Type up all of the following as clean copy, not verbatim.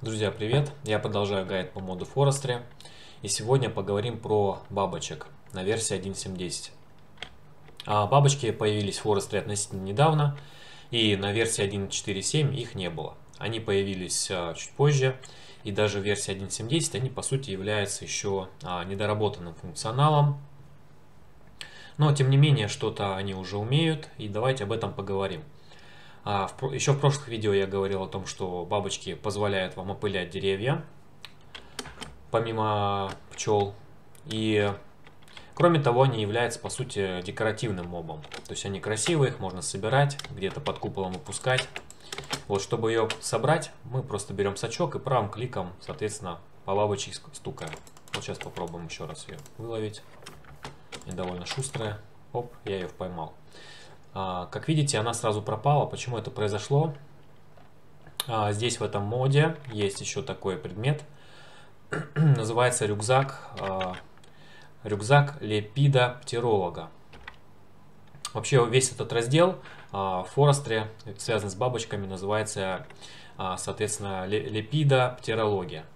Друзья, привет! Я продолжаю гайд по моду Forestry, и сегодня поговорим про бабочек на версии 1.7.10. Бабочки появились в Forestry относительно недавно, и на версии 1.4.7 их не было. Они появились чуть позже, и даже в версии 1.7.10 они по сути являются еще недоработанным функционалом. Но тем не менее что-то они уже умеют, и давайте об этом поговорим. Еще в прошлых видео я говорил о том, что бабочки позволяют вам опылять деревья, помимо пчел. И кроме того, они являются по сути декоративным мобом. То есть они красивые, их можно собирать, где-то под куполом выпускать. Вот, чтобы ее собрать, мы просто берем сачок и правым кликом, соответственно, по бабочке стукаем. Вот сейчас попробуем еще раз ее выловить. И довольно шустрая. Оп, я ее поймал. Как видите, она сразу пропала. Почему это произошло? Здесь в этом моде есть еще такой предмет. Называется рюкзак. Рюкзак лепидоптеролога. Вообще весь этот раздел в Forestry, связанный с бабочками, называется, соответственно, лепидоптерология.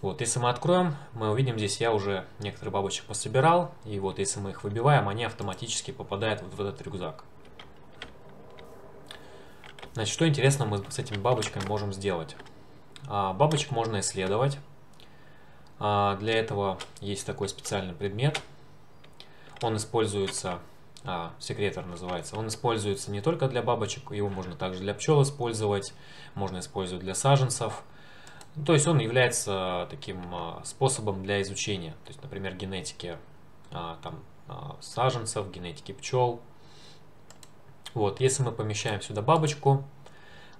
Вот, если мы откроем, мы увидим здесь, я уже некоторые бабочек пособирал, и вот если мы их выбиваем, они автоматически попадают вот в этот рюкзак. Значит, что интересно мы с этими бабочками можем сделать? Бабочек можно исследовать. Для этого есть такой специальный предмет. Он используется, секретор называется, он используется не только для бабочек, его можно также для пчел использовать, можно использовать для саженцев. То есть он является таким способом для изучения, то есть, например, генетики саженцев, генетики пчел. Вот, если мы помещаем сюда бабочку,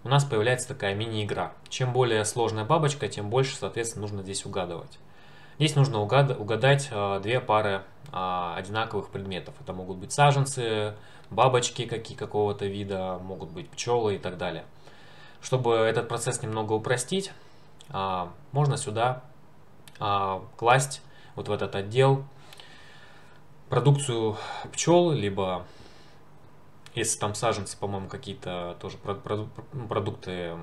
у нас появляется такая мини-игра. Чем более сложная бабочка, тем больше, соответственно, нужно здесь угадывать. Здесь нужно угадать две пары одинаковых предметов. Это могут быть саженцы, бабочки какого-то вида, могут быть пчелы и так далее. Чтобы этот процесс немного упростить, можно сюда класть вот в этот отдел продукцию пчел, либо, если там саженцы, по-моему, какие-то тоже продукты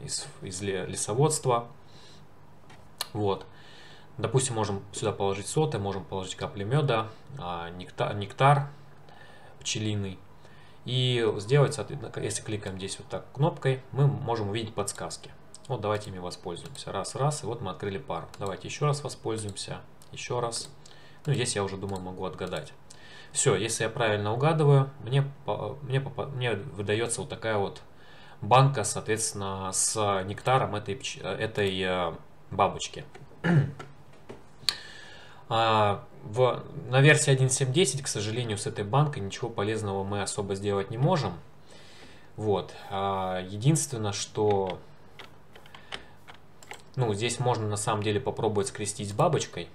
из лесоводства. Вот. Допустим, можем сюда положить соты, можем положить капли меда, нектар пчелиный. И сделать, если кликаем здесь вот так кнопкой, мы можем увидеть подсказки. Вот давайте ими воспользуемся. Раз, и вот мы открыли пару. Давайте еще раз воспользуемся. Еще раз. Ну, здесь я уже, думаю, могу отгадать. Все, если я правильно угадываю, мне выдается вот такая вот банка, соответственно, с нектаром этой бабочки. На версии 1.7.10, к сожалению, с этой банкой ничего полезного мы особо сделать не можем. Вот. Единственное, что... здесь можно на самом деле попробовать скрестить с бабочкой.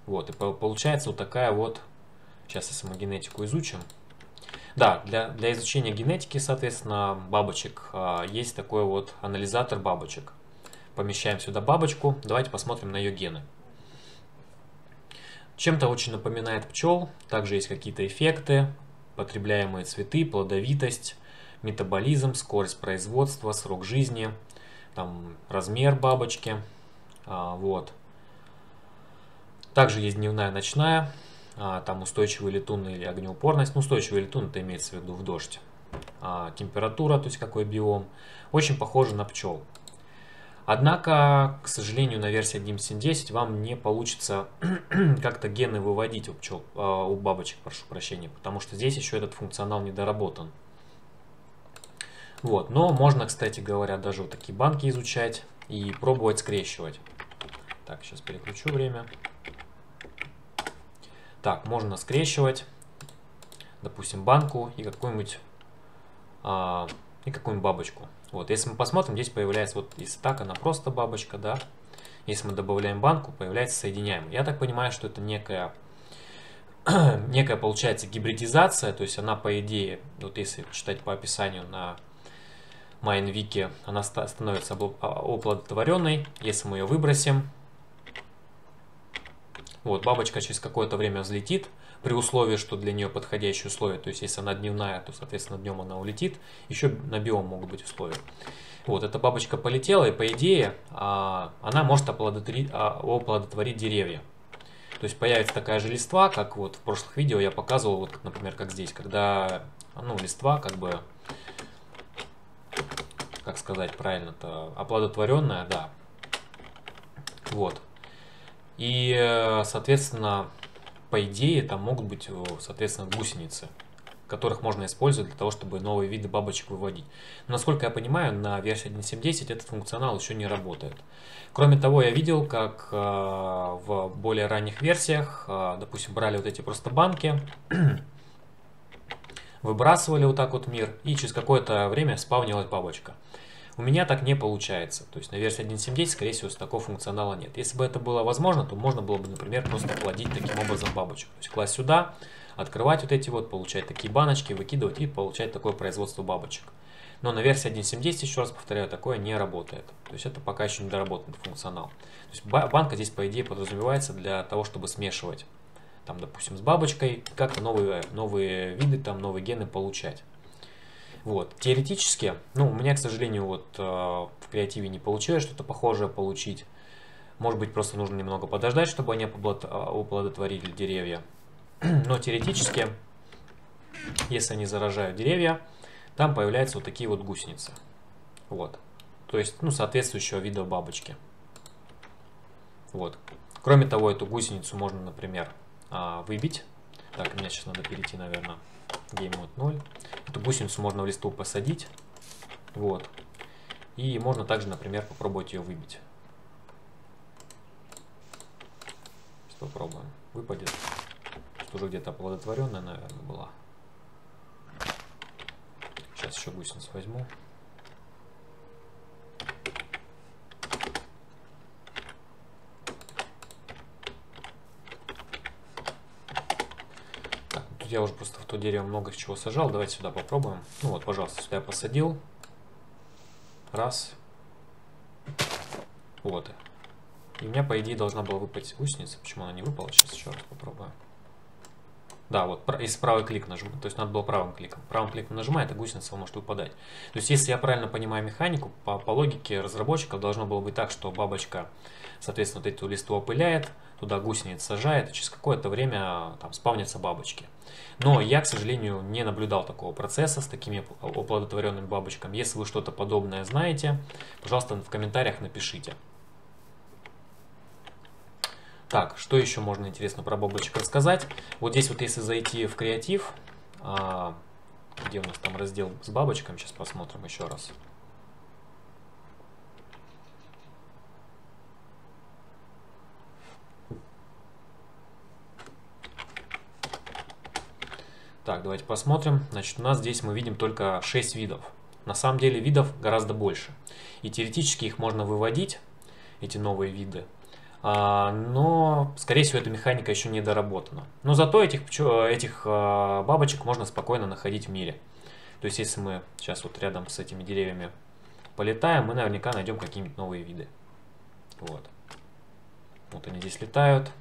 Вот, и получается вот такая вот... Сейчас, если мы генетику изучим. Да, для изучения генетики, соответственно, бабочек, есть такой вот анализатор бабочек. Помещаем сюда бабочку. Давайте посмотрим на ее гены. Чем-то очень напоминает пчел. Также есть какие-то эффекты, потребляемые цветы, плодовитость, метаболизм, скорость производства, срок жизни, там, размер бабочки. Вот. Также есть дневная, ночная, там устойчивый летун или огнеупорность. Устойчивый летун, это имеется в виду в дождь. Температура, то есть какой биом. Очень похоже на пчел. Однако, к сожалению, на версии 1.7.10 вам не получится как-то гены выводить у бабочек, прошу прощения, потому что здесь еще этот функционал недоработан. Вот, но можно, кстати говоря, даже вот такие банки изучать и пробовать скрещивать. Так, сейчас переключу время. Так, можно скрещивать, допустим, банку и какую-нибудь бабочку. Вот, если мы посмотрим, здесь появляется, вот если так, она просто бабочка, да. Если мы добавляем банку, появляется соединяемый. Я так понимаю, что это некая получается гибридизация, то есть она, по идее, вот если читать по описанию на MineWiki, она становится оплодотворенной. Если мы ее выбросим, Вот, бабочка через какое-то время взлетит, при условии, что для нее подходящие условия. То есть, если она дневная, то, соответственно, днем она улетит. Еще на биом могут быть условия. Вот, эта бабочка полетела, и по идее она может оплодотворить деревья. То есть появится такая же листва, как вот в прошлых видео я показывал, вот, например, как здесь, когда, ну, листва как бы, как сказать правильно-то, оплодотворенная, да. Вот. И, соответственно, по идее, там могут быть, соответственно, гусеницы, которых можно использовать для того, чтобы новые виды бабочек выводить. Но, насколько я понимаю, на версии 1.7.10 этот функционал еще не работает. Кроме того, я видел, как в более ранних версиях, допустим, брали вот эти просто банки, выбрасывали вот так вот в мир, и через какое-то время спавнилась бабочка. У меня так не получается. То есть на версии 1.7.10, скорее всего, такого функционала нет. Если бы это было возможно, то можно было бы, например, просто плодить таким образом бабочек. То есть класть сюда, открывать вот эти вот, получать такие баночки, выкидывать и получать такое производство бабочек. Но на версии 1.7.10, еще раз повторяю, такое не работает. То есть это пока еще недоработанный функционал. То есть банка здесь, по идее, подразумевается для того, чтобы смешивать, там, допустим, с бабочкой, как-то новые виды, там, новые гены получать. Вот. Теоретически, ну, у меня, к сожалению, вот в креативе не получилось что-то похожее получить. Может быть, просто нужно немного подождать, чтобы они оплодотворили деревья. Но теоретически, если они заражают деревья, там появляются вот такие вот гусеницы. Вот. То есть, ну, соответствующего вида бабочки. Вот. Кроме того, эту гусеницу можно, например, выбить. Так, мне сейчас надо перейти, наверное, Game Mode 0. Эту гусеницу можно в листву посадить. Вот. И можно также, например, попробовать ее выбить. Сейчас попробуем. Выпадет. Что уже где-то оплодотворенная, наверное, была. Сейчас еще гусеницу возьму. Тут я уже просто в то дерево много чего сажал. Давайте сюда попробуем. Ну вот, пожалуйста, сюда я посадил. Раз. Вот. И у меня, по идее, должна была выпасть гусеница. Почему она не выпала? Сейчас еще раз попробую. Да, вот, если правый клик нажимать, то есть надо было правым кликом. Правым кликом нажимает, и гусеница может выпадать. То есть, если я правильно понимаю механику, по логике разработчиков должно было быть так, что бабочка, соответственно, вот эту листву опыляет, туда гусениц сажает, и через какое-то время там спавнятся бабочки. Но я, к сожалению, не наблюдал такого процесса с такими оплодотворенными бабочками. Если вы что-то подобное знаете, пожалуйста, в комментариях напишите. Так, что еще можно интересно про бабочек рассказать? Вот здесь вот если зайти в креатив, где у нас там раздел с бабочками, сейчас посмотрим еще раз. Так, давайте посмотрим. Значит, у нас здесь мы видим только 6 видов. На самом деле видов гораздо больше. И теоретически их можно выводить, эти новые виды. Но, скорее всего, эта механика еще не доработана. Но зато этих бабочек можно спокойно находить в мире. То есть, если мы сейчас вот рядом с этими деревьями полетаем, мы наверняка найдем какие-нибудь новые виды. Вот. Вот они здесь летают.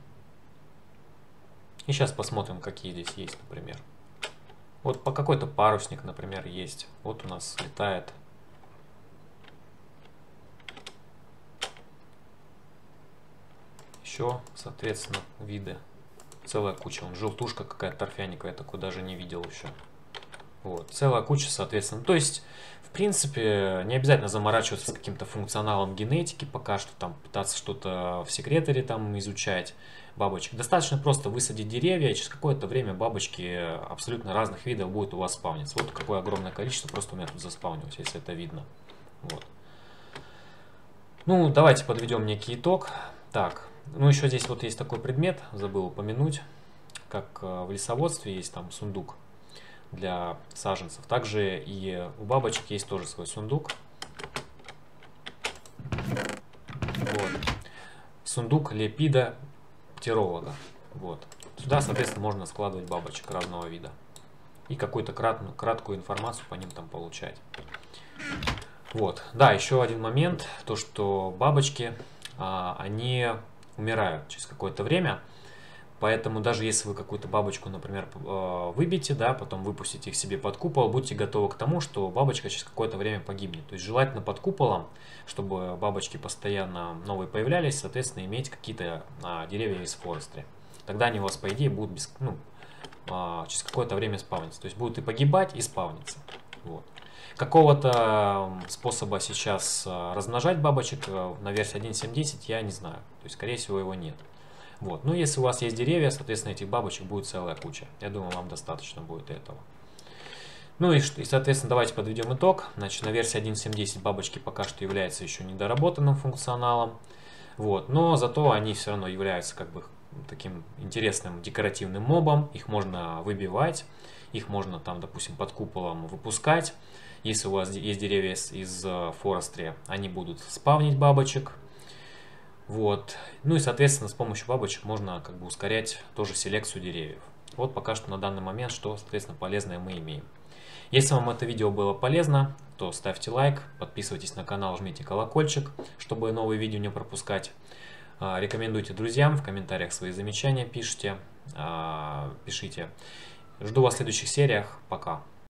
И сейчас посмотрим, какие здесь есть, например. Вот по какой-то парусник, например, есть. Вот у нас летает. Еще, соответственно, виды. Целая куча. Вон желтушка какая-то торфяниковая, я такой даже не видел еще. Вот. Целая куча, соответственно. То есть, в принципе, не обязательно заморачиваться с каким-то функционалом генетики, пока что там пытаться что-то в секреторе там изучать бабочек. Достаточно просто высадить деревья, и через какое-то время бабочки абсолютно разных видов будут у вас спавниться. Вот какое огромное количество просто у меня тут заспавнилось, если это видно. Вот. Ну, давайте подведем некий итог. Так. Ну, еще здесь вот есть такой предмет, забыл упомянуть, как в лесоводстве есть там сундук для саженцев. Также и у бабочек есть тоже свой сундук. Вот. Сундук лепидоптеролога. Вот. Сюда, соответственно, можно складывать бабочек разного вида. И какую-то краткую информацию по ним там получать. Вот. Да, еще один момент, то что бабочки, они умирают через какое-то время. Поэтому даже если вы какую-то бабочку, например, выбьете, да, потом выпустите их себе под купол, будьте готовы к тому, что бабочка через какое-то время погибнет. То есть желательно под куполом, чтобы бабочки постоянно новые появлялись, соответственно, иметь какие-то деревья из форестри. Тогда они у вас, по идее, будут через какое-то время спавниться. То есть будут и погибать, и спавниться. Вот. Какого-то способа сейчас размножать бабочек на версии 1.7.10 я не знаю. То есть, скорее всего, его нет. Вот. Ну, если у вас есть деревья, соответственно, этих бабочек будет целая куча. Я думаю, вам достаточно будет этого. Ну и соответственно, давайте подведем итог. Значит, на версии 1.7.10 бабочки пока что являются еще недоработанным функционалом. Вот. Но зато они все равно являются как бы таким интересным декоративным мобом. Их можно выбивать, их можно там, допустим, под куполом выпускать. Если у вас есть деревья из форестри, они будут спавнить бабочек. Вот. Ну и, соответственно, с помощью бабочек можно как бы ускорять тоже селекцию деревьев. Вот пока что на данный момент, что, соответственно, полезное мы имеем. Если вам это видео было полезно, то ставьте лайк, подписывайтесь на канал, жмите колокольчик, чтобы новые видео не пропускать. Рекомендуйте друзьям, в комментариях свои замечания пишите. Жду вас в следующих сериях. Пока.